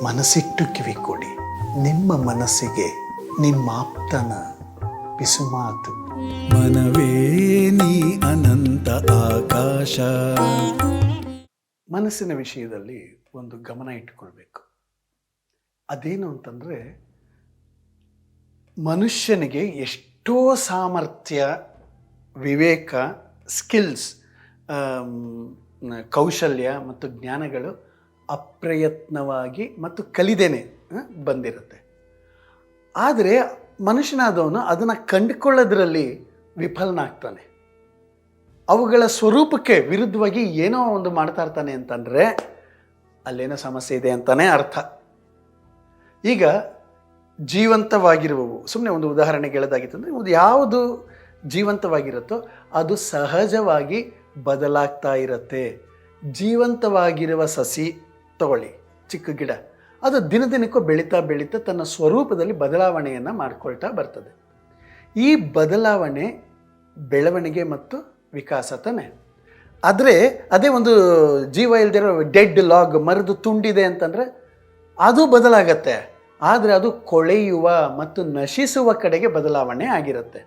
ಮನಸ್ಸಿಟ್ಟು ಕಿವಿ ಕೊಡಿ, ನಿಮ್ಮ ಮನಸ್ಸಿಗೆ ನಿಮ್ಮಾಪ್ತನ ಪಿಸುಮಾತು. ಮನವೇ ನೀ ಅನಂತ ಆಕಾಶ. ಮನಸ್ಸಿನ ವಿಷಯದಲ್ಲಿ ಒಂದು ಗಮನ ಇಟ್ಕೊಳ್ಬೇಕು. ಅದೇನು ಅಂತಂದರೆ, ಮನುಷ್ಯನಿಗೆ ಎಷ್ಟೋ ಸಾಮರ್ಥ್ಯ, ವಿವೇಕ, ಸ್ಕಿಲ್ಸ್, ಕೌಶಲ್ಯ ಮತ್ತು ಜ್ಞಾನಗಳು ಅಪ್ರಯತ್ನವಾಗಿ ಮತ್ತು ಕಲಿದೇನೆ ಬಂದಿರುತ್ತೆ. ಆದರೆ ಮನುಷ್ಯನಾದವನು ಅದನ್ನು ಕಂಡುಕೊಳ್ಳೋದ್ರಲ್ಲಿ ವಿಫಲನಾಗ್ತಾನೆ. ಅವುಗಳ ಸ್ವರೂಪಕ್ಕೆ ವಿರುದ್ಧವಾಗಿ ಏನೋ ಒಂದು ಮಾಡ್ತಾ ಇರ್ತಾನೆ ಅಂತಂದರೆ ಅಲ್ಲೇನೋ ಸಮಸ್ಯೆ ಇದೆ ಅಂತಲೇ ಅರ್ಥ. ಈಗ ಜೀವಂತವಾಗಿರುವವು, ಸುಮ್ಮನೆ ಒಂದು ಉದಾಹರಣೆಗೆ ಹೇಳೋದಾಗಿತ್ತು ಅಂದರೆ, ಒಂದು ಯಾವುದು ಜೀವಂತವಾಗಿರುತ್ತೋ ಅದು ಸಹಜವಾಗಿ ಬದಲಾಗ್ತಾ ಇರುತ್ತೆ. ಜೀವಂತವಾಗಿರುವ ಸಸಿ ತಗೊಳ್ಳಿ, ಚಿಕ್ಕ ಗಿಡ, ಅದು ದಿನದಿನಕ್ಕೂ ಬೆಳೀತಾ ಬೆಳೀತಾ ತನ್ನ ಸ್ವರೂಪದಲ್ಲಿ ಬದಲಾವಣೆಯನ್ನು ಮಾಡಿಕೊಳ್ತಾ ಬರ್ತದೆ. ಈ ಬದಲಾವಣೆ ಬೆಳವಣಿಗೆ ಮತ್ತು ವಿಕಾಸ ತಾನೆ. ಆದರೆ ಅದೇ ಒಂದು ಜೀವ ಇಲ್ದಿರೋ ಡೆಡ್ ಲಾಗ್, ಮರದ ತುಂಡಿದೆ ಅಂತಂದರೆ ಅದು ಬದಲಾಗತ್ತೆ, ಆದರೆ ಅದು ಕೊಳೆಯುವ ಮತ್ತು ನಶಿಸುವ ಕಡೆಗೆ ಬದಲಾವಣೆ ಆಗಿರುತ್ತೆ.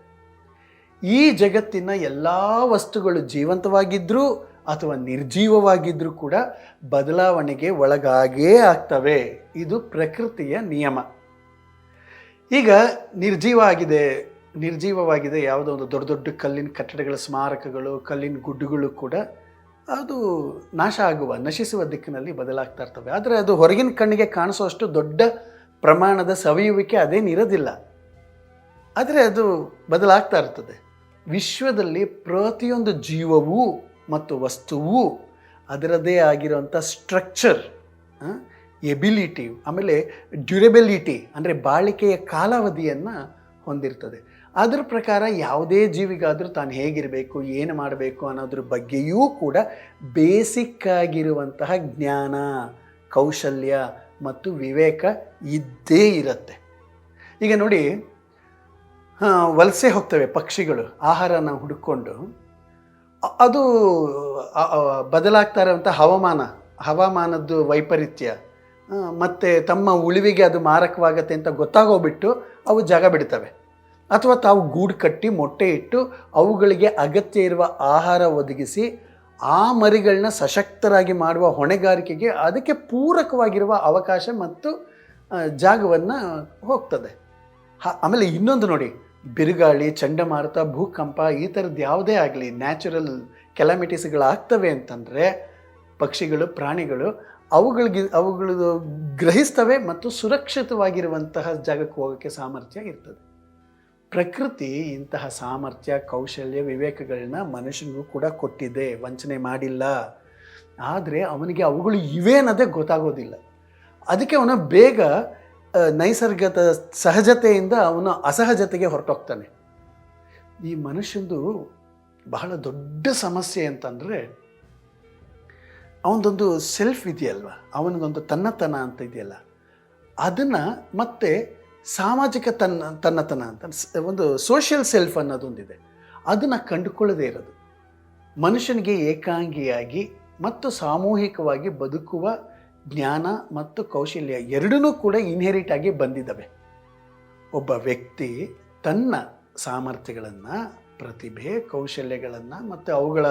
ಈ ಜಗತ್ತಿನ ಎಲ್ಲ ವಸ್ತುಗಳು ಜೀವಂತವಾಗಿದ್ದರೂ ಅಥವಾ ನಿರ್ಜೀವವಾಗಿದ್ದರೂ ಕೂಡ ಬದಲಾವಣೆಗೆ ಒಳಗಾಗೇ ಆಗ್ತವೆ. ಇದು ಪ್ರಕೃತಿಯ ನಿಯಮ. ಈಗ ನಿರ್ಜೀವವಾಗಿದೆ ಯಾವುದೋ ಒಂದು ದೊಡ್ಡ ದೊಡ್ಡ ಕಲ್ಲಿನ ಕಟ್ಟಡಗಳ ಸ್ಮಾರಕಗಳು, ಕಲ್ಲಿನ ಗುಡ್ಡುಗಳು ಕೂಡ ಅದು ನಾಶ ಆಗುವ, ನಶಿಸುವ ದಿಕ್ಕಿನಲ್ಲಿ ಬದಲಾಗ್ತಾ ಇರ್ತವೆ. ಆದರೆ ಅದು ಹೊರಗಿನ ಕಣ್ಣಿಗೆ ಕಾಣಿಸುವಷ್ಟು ದೊಡ್ಡ ಪ್ರಮಾಣದ ಸವಿಯುವಿಕೆ ಅದೇನಿರೋದಿಲ್ಲ, ಆದರೆ ಅದು ಬದಲಾಗ್ತಾ ಇರ್ತದೆ. ವಿಶ್ವದಲ್ಲಿ ಪ್ರತಿಯೊಂದು ಜೀವವೂ ಮತ್ತು ವಸ್ತುವು ಅದರದೇ ಆಗಿರುವಂಥ ಸ್ಟ್ರಕ್ಚರ್, ಎಬಿಲಿಟಿ, ಆಮೇಲೆ ಡ್ಯೂರೆಬಿಲಿಟಿ ಅಂದರೆ ಬಾಳಿಕೆಯ ಕಾಲಾವಧಿಯನ್ನು ಹೊಂದಿರ್ತದೆ. ಅದರ ಪ್ರಕಾರ ಯಾವುದೇ ಜೀವಿಗಾದರೂ ತಾನು ಹೇಗಿರಬೇಕು, ಏನು ಮಾಡಬೇಕು ಅನ್ನೋದ್ರ ಬಗ್ಗೆಯೂ ಕೂಡ ಬೇಸಿಕ್ ಆಗಿರುವಂತಹ ಜ್ಞಾನ, ಕೌಶಲ್ಯ ಮತ್ತು ವಿವೇಕ ಇದ್ದೇ ಇರುತ್ತೆ. ಈಗ ನೋಡಿ, ವಲಸೆ ಹೋಗ್ತವೆ ಪಕ್ಷಿಗಳು ಆಹಾರನ ಹುಡುಕೊಂಡು. ಅದು ಬದಲಾಗ್ತಾ ಇರೋವಂಥ ಹವಾಮಾನದ್ದು ವೈಪರೀತ್ಯ ಮತ್ತು ತಮ್ಮ ಉಳಿವಿಗೆ ಅದು ಮಾರಕವಾಗತ್ತೆ ಅಂತ ಗೊತ್ತಾಗೋಗ್ಬಿಟ್ಟು ಅವು ಜಾಗ ಬಿಡ್ತವೆ, ಅಥವಾ ತಾವು ಗೂಡು ಕಟ್ಟಿ ಮೊಟ್ಟೆ ಇಟ್ಟು ಅವುಗಳಿಗೆ ಅಗತ್ಯ ಇರುವ ಆಹಾರ ಒದಗಿಸಿ ಆ ಮರಿಗಳನ್ನ ಸಶಕ್ತರಾಗಿ ಮಾಡುವ ಹೊಣೆಗಾರಿಕೆಗೆ ಅದಕ್ಕೆ ಪೂರಕವಾಗಿರುವ ಅವಕಾಶ ಮತ್ತು ಜಾಗವನ್ನು ಹೋಗ್ತದೆ. ಆಮೇಲೆ ಇನ್ನೊಂದು ನೋಡಿ, ಬಿರುಗಾಳಿ, ಚಂಡಮಾರುತ, ಭೂಕಂಪ, ಈ ಥರದ್ದು ಯಾವುದೇ ಆಗಲಿ ನ್ಯಾಚುರಲ್ ಕೆಲಾಮಿಟೀಸ್ಗಳಾಗ್ತವೆ ಅಂತಂದರೆ ಪಕ್ಷಿಗಳು, ಪ್ರಾಣಿಗಳು ಅವುಗಳು ಗ್ರಹಿಸ್ತವೆ ಮತ್ತು ಸುರಕ್ಷಿತವಾಗಿರುವಂತಹ ಜಾಗಕ್ಕೆ ಹೋಗೋಕ್ಕೆ ಸಾಮರ್ಥ್ಯ ಇರ್ತದೆ. ಪ್ರಕೃತಿ ಇಂತಹ ಸಾಮರ್ಥ್ಯ, ಕೌಶಲ್ಯ, ವಿವೇಕಗಳನ್ನ ಮನುಷ್ಯನಿಗೂ ಕೂಡ ಕೊಟ್ಟಿದೆ, ವಂಚನೆ ಮಾಡಿಲ್ಲ. ಆದರೆ ಅವನಿಗೆ ಅವುಗಳು ಇವೆ ಅನ್ನೋದೇ ಗೊತ್ತಾಗೋದಿಲ್ಲ. ಅದಕ್ಕೆ ಅವನು ಬೇಗ ನೈಸರ್ಗದ ಸಹಜತೆಯಿಂದ ಅವನು ಅಸಹಜತೆಗೆ ಹೊರಟೋಗ್ತಾನೆ. ಈ ಮನುಷ್ಯಂದು ಬಹಳ ದೊಡ್ಡ ಸಮಸ್ಯೆ ಅಂತಂದರೆ ಅವನದೊಂದು ಸೆಲ್ಫ್ ಇದೆಯಲ್ವ, ಅವನಿಗೊಂದು ತನ್ನತನ ಅಂತ ಇದೆಯಲ್ಲ, ಅದನ್ನು ಮತ್ತೆ ಸಾಮಾಜಿಕ ತನ್ನತನ ಅಂತ ಒಂದು ಸೋಷಿಯಲ್ ಸೆಲ್ಫ್ ಅನ್ನೋದೊಂದಿದೆ, ಅದನ್ನು ಕಂಡುಕೊಳ್ಳದೇ ಇರೋದು. ಮನುಷ್ಯನಿಗೆ ಏಕಾಂಗಿಯಾಗಿ ಮತ್ತು ಸಾಮೂಹಿಕವಾಗಿ ಬದುಕುವ ಜ್ಞಾನ ಮತ್ತು ಕೌಶಲ್ಯ ಎರಡೂ ಕೂಡ ಇನ್ಹೆರಿಟ್ ಆಗಿ ಬಂದಿದ್ದಾವೆ. ಒಬ್ಬ ವ್ಯಕ್ತಿ ತನ್ನ ಸಾಮರ್ಥ್ಯಗಳನ್ನು, ಪ್ರತಿಭೆ, ಕೌಶಲ್ಯಗಳನ್ನು ಮತ್ತು ಅವುಗಳ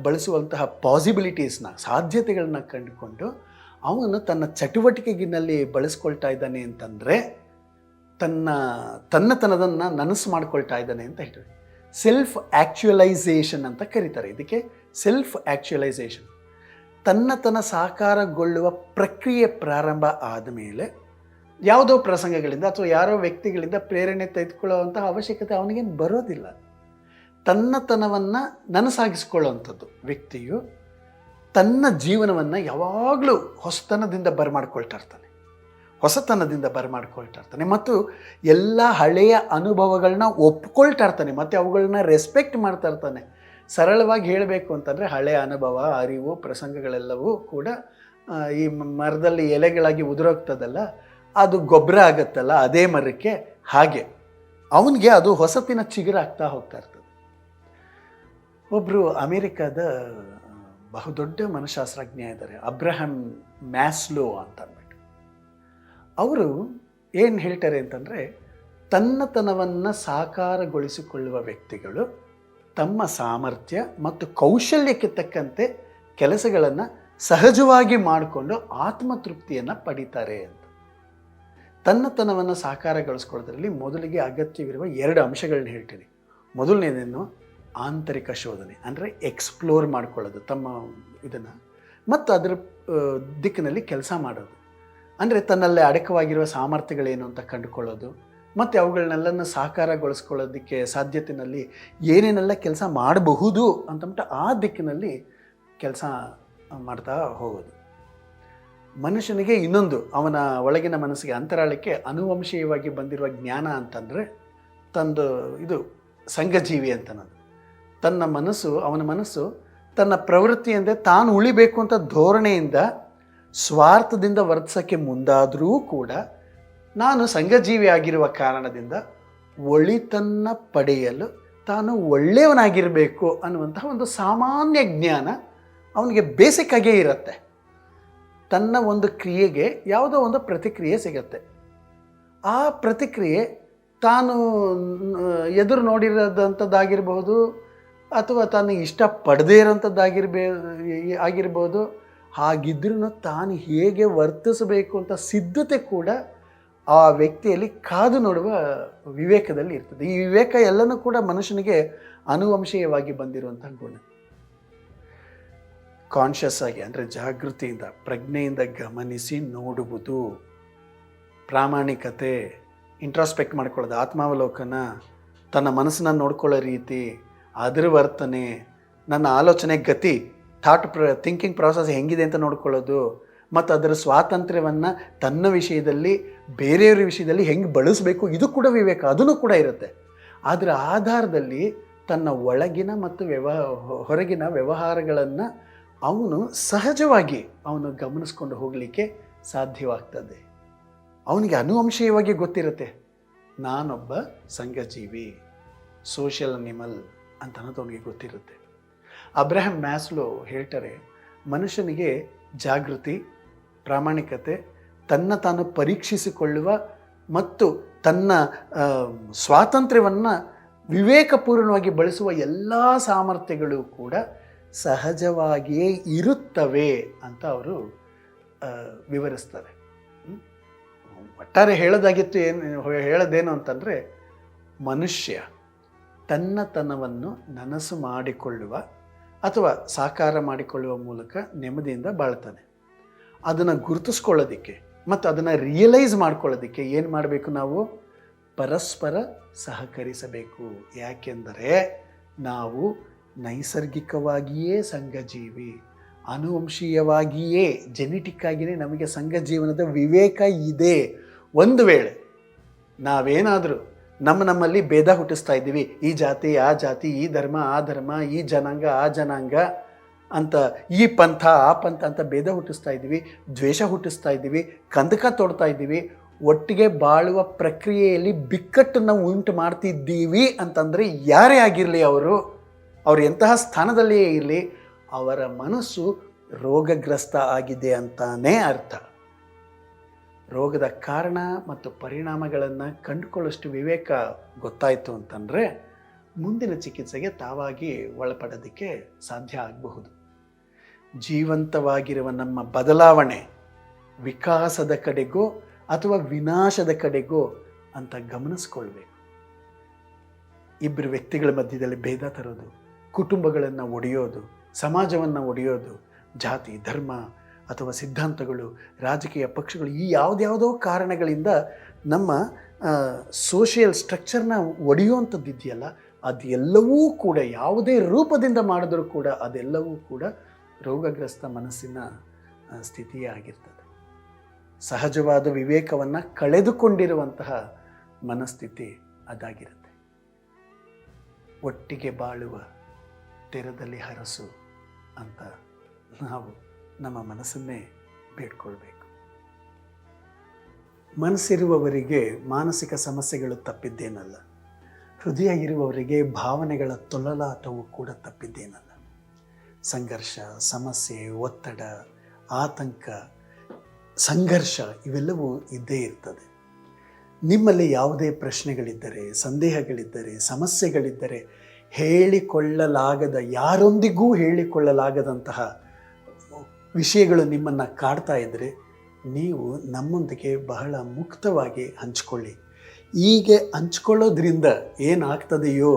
ಬಳಸುವಂತಹ ಪಾಸಿಬಿಲಿಟೀಸ್ನ, ಸಾಧ್ಯತೆಗಳನ್ನ ಕಂಡುಕೊಂಡು ಅವನು ತನ್ನ ಚಟುವಟಿಕೆಗಿನಲ್ಲಿ ಬಳಸ್ಕೊಳ್ತಾ ಇದ್ದಾನೆ ಅಂತಂದರೆ ತನ್ನತನದನ್ನು ನನಸು ಮಾಡ್ಕೊಳ್ತಾ ಇದ್ದಾನೆ ಅಂತ ಹೇಳ್ತಾರೆ. ಸೆಲ್ಫ್ ಆ್ಯಕ್ಚುಯಲೈಸೇಷನ್ ಅಂತ ಕರೀತಾರೆ ಇದಕ್ಕೆ. ಸೆಲ್ಫ್ ಆ್ಯಕ್ಚುಯಲೈಸೇಷನ್, ತನ್ನತನ ಸಾಕಾರಗೊಳ್ಳುವ ಪ್ರಕ್ರಿಯೆ ಪ್ರಾರಂಭ ಆದಮೇಲೆ ಯಾವುದೋ ಪ್ರಸಂಗಗಳಿಂದ ಅಥವಾ ಯಾರೋ ವ್ಯಕ್ತಿಗಳಿಂದ ಪ್ರೇರಣೆ ತೆಗೆದುಕೊಳ್ಳುವಂತಹ ಅವಶ್ಯಕತೆ ಅವನಿಗೇನು ಬರೋದಿಲ್ಲ. ತನ್ನತನವನ್ನು ನನಸಾಗಿಸ್ಕೊಳ್ಳುವಂಥದ್ದು ವ್ಯಕ್ತಿಯು ತನ್ನ ಜೀವನವನ್ನು ಯಾವಾಗಲೂ ಹೊಸತನದಿಂದ ಬರಮಾಡ್ಕೊಳ್ತಾ ಇರ್ತಾನೆ ಮತ್ತು ಎಲ್ಲ ಹಳೆಯ ಅನುಭವಗಳನ್ನ ಒಪ್ಕೊಳ್ತಾ ಇರ್ತಾನೆ ಮತ್ತು ಅವುಗಳನ್ನ ರೆಸ್ಪೆಕ್ಟ್ ಮಾಡ್ತಾ ಇರ್ತಾನೆ. ಸರಳವಾಗಿ ಹೇಳಬೇಕು ಅಂತಂದರೆ ಹಳೆಯ ಅನುಭವ, ಅರಿವು, ಪ್ರಸಂಗಗಳೆಲ್ಲವೂ ಕೂಡ ಈ ಮರದಲ್ಲಿ ಎಲೆಗಳಾಗಿ ಉದುರೋಗ್ತದಲ್ಲ, ಅದು ಗೊಬ್ಬರ ಆಗುತ್ತಲ್ಲ ಅದೇ ಮರಕ್ಕೆ, ಹಾಗೆ ಅವನಿಗೆ ಅದು ಹೊಸತಿನ ಚಿಗುರಾಗ್ತಾ ಹೋಗ್ತಾ ಇರ್ತದೆ. ಒಬ್ಬರು ಅಮೇರಿಕಾದ ಬಹುದೊಡ್ಡ ಮನಃಶಾಸ್ತ್ರಜ್ಞ ಇದ್ದಾರೆ, ಅಬ್ರಹಂ ಮ್ಯಾಸ್ಲೋ ಅಂತ ಅಂದ್ಬಿಟ್ಟು. ಅವರು ಏನು ಹೇಳ್ತಾರೆ ಅಂತಂದರೆ, ತನ್ನತನವನ್ನು ಸಾಕಾರಗೊಳಿಸಿಕೊಳ್ಳುವ ವ್ಯಕ್ತಿಗಳು ತಮ್ಮ ಸಾಮರ್ಥ್ಯ ಮತ್ತು ಕೌಶಲ್ಯಕ್ಕೆ ತಕ್ಕಂತೆ ಕೆಲಸಗಳನ್ನು ಸಹಜವಾಗಿ ಮಾಡಿಕೊಂಡು ಆತ್ಮತೃಪ್ತಿಯನ್ನು ಪಡಿತಾರೆ ಅಂತ. ತನ್ನತನವನ್ನು ಸಾಕಾರಗೊಳಿಸ್ಕೊಳ್ಳೋದ್ರಲ್ಲಿ ಮೊದಲಿಗೆ ಅಗತ್ಯವಿರುವ 2 ಅಂಶಗಳನ್ನ ಹೇಳ್ತೀನಿ. ಮೊದಲನೇದೇನು, ಆಂತರಿಕ ಶೋಧನೆ, ಅಂದರೆ ಎಕ್ಸ್ಪ್ಲೋರ್ ಮಾಡ್ಕೊಳ್ಳೋದು ತಮ್ಮ ಇದನ್ನು, ಮತ್ತು ಅದರ ದಿಕ್ಕಿನಲ್ಲಿ ಕೆಲಸ ಮಾಡೋದು. ಅಂದರೆ ತನ್ನಲ್ಲೇ ಅಡಕವಾಗಿರುವ ಸಾಮರ್ಥ್ಯಗಳೇನು ಅಂತ ಕಂಡುಕೊಳ್ಳೋದು, ಮತ್ತು ಅವುಗಳನ್ನೆಲ್ಲನ ಸಾಕಾರಗೊಳಿಸ್ಕೊಳ್ಳೋದಕ್ಕೆ ಸಾಧ್ಯತೆಯಲ್ಲಿ ಏನೇನೆಲ್ಲ ಕೆಲಸ ಮಾಡಬಹುದು ಅಂತಂದ್ಬಿಟ್ಟು ಆ ದಿಕ್ಕಿನಲ್ಲಿ ಕೆಲಸ ಮಾಡ್ತಾ ಹೋಗೋದು. ಮನುಷ್ಯನಿಗೆ ಇನ್ನೊಂದು, ಅವನ ಒಳಗಿನ ಮನಸ್ಸಿಗೆ ಅಂತರಾಳಕ್ಕೆ ಅನುವಂಶೀಯವಾಗಿ ಬಂದಿರುವ ಜ್ಞಾನ ಅಂತಂದರೆ ಇದು ಸಂಘಜೀವಿ ಅಂತ. ಅವನ ಮನಸ್ಸು ತನ್ನ ಪ್ರವೃತ್ತಿಯಿಂದ ತಾನು ಉಳಿಬೇಕು ಅಂತ ಧೋರಣೆಯಿಂದ ಸ್ವಾರ್ಥದಿಂದ ವರ್ತಿಸೋಕ್ಕೆ ಮುಂದಾದರೂ ಕೂಡ ನಾನು ಸಂಘಜೀವಿ ಆಗಿರುವ ಕಾರಣದಿಂದ ಒಳಿತನ್ನು ಪಡೆಯಲು ತಾನು ಒಳ್ಳೆಯವನಾಗಿರಬೇಕು ಅನ್ನುವಂತಹ ಒಂದು ಸಾಮಾನ್ಯ ಜ್ಞಾನ ಅವನಿಗೆ ಬೇಸಿಕ್ ಆಗೇ ಇರುತ್ತೆ. ತನ್ನ ಒಂದು ಕ್ರಿಯೆಗೆ ಯಾವುದೋ ಒಂದು ಪ್ರತಿಕ್ರಿಯೆ ಸಿಗತ್ತೆ. ಆ ಪ್ರತಿಕ್ರಿಯೆ ತಾನು ಎದುರು ನೋಡಿರೋದಂಥದ್ದಾಗಿರ್ಬೋದು, ಅಥವಾ ತಾನು ಇಷ್ಟಪಡದೇ ಆಗಿರ್ಬೋದು. ಹಾಗಿದ್ರೂ ತಾನು ಹೇಗೆ ವರ್ತಿಸಬೇಕು ಅಂತ ಸಿದ್ಧತೆ ಕೂಡ ಆ ವ್ಯಕ್ತಿಯಲ್ಲಿ ಕಾದು ನೋಡುವ ವಿವೇಕದಲ್ಲಿ ಇರ್ತದೆ. ಈ ವಿವೇಕ ಎಲ್ಲನೂ ಕೂಡ ಮನುಷ್ಯನಿಗೆ ಅನುವಂಶೀಯವಾಗಿ ಬಂದಿರುವಂತಹ ಗುಣ. ಕಾನ್ಷಿಯಸ್ ಆಗಿ, ಅಂದರೆ ಜಾಗೃತಿಯಿಂದ, ಪ್ರಜ್ಞೆಯಿಂದ ಗಮನಿಸಿ ನೋಡುವುದು, ಪ್ರಾಮಾಣಿಕತೆ, ಇಂಟ್ರಾಸ್ಪೆಕ್ಟ್ ಮಾಡ್ಕೊಳ್ಳೋದು, ಆತ್ಮಾವಲೋಕನ, ತನ್ನ ಮನಸ್ಸನ್ನ ನೋಡ್ಕೊಳ್ಳೋ ರೀತಿ, ಅದರ ವರ್ತನೆ, ನನ್ನ ಆಲೋಚನೆ ಗತಿ, ಥಿಂಕಿಂಗ್ ಪ್ರಾಸೆಸ್ ಹೆಂಗಿದೆ ಅಂತ ನೋಡ್ಕೊಳ್ಳೋದು, ಮತ್ತು ಅದರ ಸ್ವಾತಂತ್ರ್ಯವನ್ನು ತನ್ನ ವಿಷಯದಲ್ಲಿ ಬೇರೆಯವರ ವಿಷಯದಲ್ಲಿ ಹೆಂಗೆ ಬಳಸಬೇಕು, ಇದು ಕೂಡ ವಿವೇಕ, ಅದೂ ಕೂಡ ಇರುತ್ತೆ. ಅದರ ಆಧಾರದಲ್ಲಿ ತನ್ನ ಒಳಗಿನ ಮತ್ತು ಹೊರಗಿನ ವ್ಯವಹಾರಗಳನ್ನು ಅವನು ಸಹಜವಾಗಿ ಗಮನಿಸ್ಕೊಂಡು ಹೋಗಲಿಕ್ಕೆ ಸಾಧ್ಯವಾಗ್ತದೆ. ಅವನಿಗೆ ಅನುವಂಶೀಯವಾಗಿ ಗೊತ್ತಿರುತ್ತೆ, ನಾನೊಬ್ಬ ಸಂಘಜೀವಿ, ಸೋಷಿಯಲ್ ಅನಿಮಲ್ ಅಂತ ಅನ್ನೋದು ಅವನಿಗೆ ಗೊತ್ತಿರುತ್ತೆ. ಅಬ್ರಹಂ ಮ್ಯಾಸ್ಲೋ ಹೇಳ್ತಾರೆ, ಮನುಷ್ಯನಿಗೆ ಜಾಗೃತಿ, ಪ್ರಾಮಾಣಿಕತೆ, ತನ್ನ ತಾನು ಪರೀಕ್ಷಿಸಿಕೊಳ್ಳುವ ಮತ್ತು ತನ್ನ ಸ್ವಾತಂತ್ರ್ಯವನ್ನು ವಿವೇಕಪೂರ್ಣವಾಗಿ ಬಳಸುವ ಎಲ್ಲ ಸಾಮರ್ಥ್ಯಗಳು ಕೂಡ ಸಹಜವಾಗಿಯೇ ಇರುತ್ತವೆ ಅಂತ ಅವರು ವಿವರಿಸ್ತಾರೆ. ಒಟ್ಟಾರೆ ಹೇಳೋದೇನು ಅಂತಂದರೆ, ಮನುಷ್ಯ ತನ್ನತನವನ್ನು ನನಸು ಮಾಡಿಕೊಳ್ಳುವ ಅಥವಾ ಸಾಕಾರ ಮಾಡಿಕೊಳ್ಳುವ ಮೂಲಕ ನೆಮ್ಮದಿಯಿಂದ ಬಾಳ್ತಾನೆ. ಅದನ್ನು ಗುರುತಿಸ್ಕೊಳ್ಳೋದಕ್ಕೆ ಮತ್ತು ಅದನ್ನು ರಿಯಲೈಸ್ ಮಾಡ್ಕೊಳ್ಳೋದಕ್ಕೆ ಏನು ಮಾಡಬೇಕು? ನಾವು ಪರಸ್ಪರ ಸಹಕರಿಸಬೇಕು. ಯಾಕೆಂದರೆ ನಾವು ನೈಸರ್ಗಿಕವಾಗಿಯೇ ಸಂಘಜೀವಿ, ಅನುವಂಶೀಯವಾಗಿಯೇ ಜೆನೆಟಿಕ್ ಆಗಿಯೇ ನಮಗೆ ಸಂಘಜೀವನದ ವಿವೇಕ ಇದೆ. ಒಂದು ವೇಳೆ ನಾವೇನಾದರೂ ನಮ್ಮಲ್ಲಿ ಭೇದ ಹುಟ್ಟಿಸ್ತಾ ಇದ್ದೀವಿ, ಈ ಜಾತಿ ಆ ಜಾತಿ, ಈ ಧರ್ಮ ಆ ಧರ್ಮ, ಈ ಜನಾಂಗ ಆ ಜನಾಂಗ ಅಂತ, ಈ ಪಂಥ ಆ ಪಂಥ ಅಂತ ಭೇದ ಹುಟ್ಟಿಸ್ತಾ ಇದ್ದೀವಿ, ದ್ವೇಷ ಹುಟ್ಟಿಸ್ತಾ ಇದ್ದೀವಿ, ಕಂದಕ ತೋಡ್ತಾ ಇದ್ದೀವಿ, ಒಟ್ಟಿಗೆ ಬಾಳುವ ಪ್ರಕ್ರಿಯೆಯಲ್ಲಿ ಬಿಕ್ಕಟ್ಟನ್ನು ಉಂಟು ಮಾಡ್ತಿದ್ದೀವಿ ಅಂತಂದರೆ ಯಾರೇ ಆಗಿರಲಿ, ಅವರು ಎಂತಹ ಸ್ಥಾನದಲ್ಲಿಯೇ ಇರಲಿ, ಅವರ ಮನಸ್ಸು ರೋಗಗ್ರಸ್ತ ಆಗಿದೆ ಅಂತಾನೇ ಅರ್ಥ. ರೋಗದ ಕಾರಣ ಮತ್ತು ಪರಿಣಾಮಗಳನ್ನು ಕಂಡುಕೊಳ್ಳೋಷ್ಟು ವಿವೇಕ ಗೊತ್ತಾಯಿತು ಅಂತಂದರೆ ಮುಂದಿನ ಚಿಕಿತ್ಸೆಗೆ ತಾವಾಗಿ ಒಳಪಡೋದಕ್ಕೆ ಸಾಧ್ಯ ಆಗಬಹುದು. ಜೀವಂತವಾಗಿರುವ ನಮ್ಮ ಬದಲಾವಣೆ ವಿಕಾಸದ ಕಡೆಗೋ ಅಥವಾ ವಿನಾಶದ ಕಡೆಗೋ ಅಂತ ಗಮನಿಸ್ಕೊಳ್ಬೇಕು. ಇಬ್ಬರು ವ್ಯಕ್ತಿಗಳ ಮಧ್ಯದಲ್ಲಿ ಭೇದ ತರೋದು, ಕುಟುಂಬಗಳನ್ನು ಒಡೆಯೋದು, ಸಮಾಜವನ್ನು ಒಡೆಯೋದು, ಜಾತಿ ಧರ್ಮ ಅಥವಾ ಸಿದ್ಧಾಂತಗಳು, ರಾಜಕೀಯ ಪಕ್ಷಗಳು, ಈ ಯಾವುದ್ಯಾವುದೋ ಕಾರಣಗಳಿಂದ ನಮ್ಮ ಸೋಷಿಯಲ್ ಸ್ಟ್ರಕ್ಚರ್ನ ಒಡೆಯುವಂಥದ್ದಿದೆಯಲ್ಲ, ಅದೆಲ್ಲವೂ ಕೂಡ ಯಾವುದೇ ರೂಪದಿಂದ ಮಾಡಿದ್ರೂ ಕೂಡ ಅದೆಲ್ಲವೂ ಕೂಡ ರೋಗಗ್ರಸ್ತ ಮನಸ್ಸಿನ ಸ್ಥಿತಿಯೇ ಆಗಿರ್ತದೆ. ಸಹಜವಾದ ವಿವೇಕವನ್ನು ಕಳೆದುಕೊಂಡಿರುವಂತಹ ಮನಸ್ಥಿತಿ ಅದಾಗಿರುತ್ತೆ. ಒಟ್ಟಿಗೆ ಬಾಳುವ ತೆರದಲ್ಲಿ ಹರಸು ಅಂತ ನಾವು ನಮ್ಮ ಮನಸ್ಸನ್ನೇ ಬೇಡ್ಕೊಳ್ಬೇಕು. ಮನಸ್ಸಿರುವವರಿಗೆ ಮಾನಸಿಕ ಸಮಸ್ಯೆಗಳು ತಪ್ಪಿದ್ದೇನಲ್ಲ, ಹೃದಯ ಇರುವವರಿಗೆ ಭಾವನೆಗಳ ತೊಳಲಾಟವು ಕೂಡ ತಪ್ಪಿದ್ದೇನಲ್ಲ. ಸಂಘರ್ಷ, ಸಮಸ್ಯೆ, ಒತ್ತಡ, ಆತಂಕ ಸಂಘರ್ಷ ಇವೆಲ್ಲವೂ ಇದ್ದೇ ಇರ್ತದೆ. ನಿಮ್ಮಲ್ಲಿ ಯಾವುದೇ ಪ್ರಶ್ನೆಗಳಿದ್ದರೆ, ಸಂದೇಹಗಳಿದ್ದರೆ, ಸಮಸ್ಯೆಗಳಿದ್ದರೆ, ಯಾರೊಂದಿಗೂ ಹೇಳಿಕೊಳ್ಳಲಾಗದಂತಹ ವಿಷಯಗಳು ನಿಮ್ಮನ್ನು ಕಾಡ್ತಾ ಇದ್ದರೆ ನೀವು ನಮ್ಮೊಂದಿಗೆ ಬಹಳ ಮುಕ್ತವಾಗಿ ಹಂಚ್ಕೊಳ್ಳಿ. ಹೀಗೆ ಹಂಚ್ಕೊಳ್ಳೋದ್ರಿಂದ ಏನಾಗ್ತದೆಯೋ,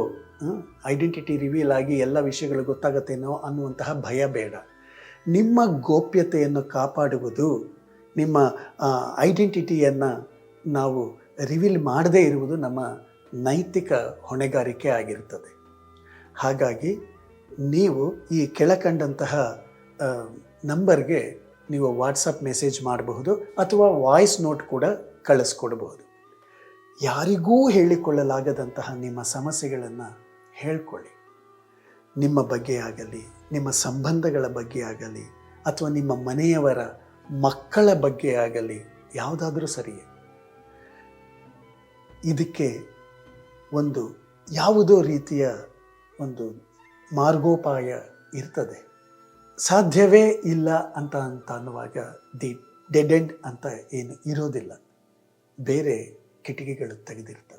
ಐಡೆಂಟಿಟಿ ರಿವೀಲ್ ಆಗಿ ಎಲ್ಲ ವಿಷಯಗಳು ಗೊತ್ತಾಗತ್ತೇನೋ ಅನ್ನುವಂತಹ ಭಯ ಬೇಡ. ನಿಮ್ಮ ಗೋಪ್ಯತೆಯನ್ನು ಕಾಪಾಡುವುದು, ನಿಮ್ಮ ಐಡೆಂಟಿಟಿಯನ್ನು ನಾವು ರಿವೀಲ್ ಮಾಡದೇ ಇರುವುದು ನಮ್ಮ ನೈತಿಕ ಹೊಣೆಗಾರಿಕೆ ಆಗಿರ್ತದೆ. ಹಾಗಾಗಿ ನೀವು ಈ ಕೆಳಕಂಡಂತಹ ನಂಬರ್ಗೆ ನೀವು ವಾಟ್ಸಪ್ ಮೆಸೇಜ್ ಮಾಡಬಹುದು ಅಥವಾ ವಾಯ್ಸ್ ನೋಟ್ ಕೂಡ ಕಳಿಸ್ಕೊಡ್ಬಹುದು. ಯಾರಿಗೂ ಹೇಳಿಕೊಳ್ಳಲಾಗದಂತಹ ನಿಮ್ಮ ಸಮಸ್ಯೆಗಳನ್ನು ಹೇಳ್ಕೊಳ್ಳಿ. ನಿಮ್ಮ ಬಗ್ಗೆ ಆಗಲಿ, ನಿಮ್ಮ ಸಂಬಂಧಗಳ ಬಗ್ಗೆ ಆಗಲಿ, ಅಥವಾ ನಿಮ್ಮ ಮನೆಯವರ ಮಕ್ಕಳ ಬಗ್ಗೆ ಆಗಲಿ, ಯಾವುದಾದ್ರೂ ಸರಿಯೇ. ಇದಕ್ಕೆ ಯಾವುದೋ ರೀತಿಯ ಒಂದು ಮಾರ್ಗೋಪಾಯ ಇರ್ತದೆ. ಸಾಧ್ಯವೇ ಇಲ್ಲ ಅಂತ ಅನ್ನುವಾಗ ಡೆಡ್ ಎಂಡ್ ಅಂತ ಏನು ಇರೋದಿಲ್ಲ, ಬೇರೆ ಕಿಟಕಿಗಳು ತೆಗೆದಿರ್ತವೆ.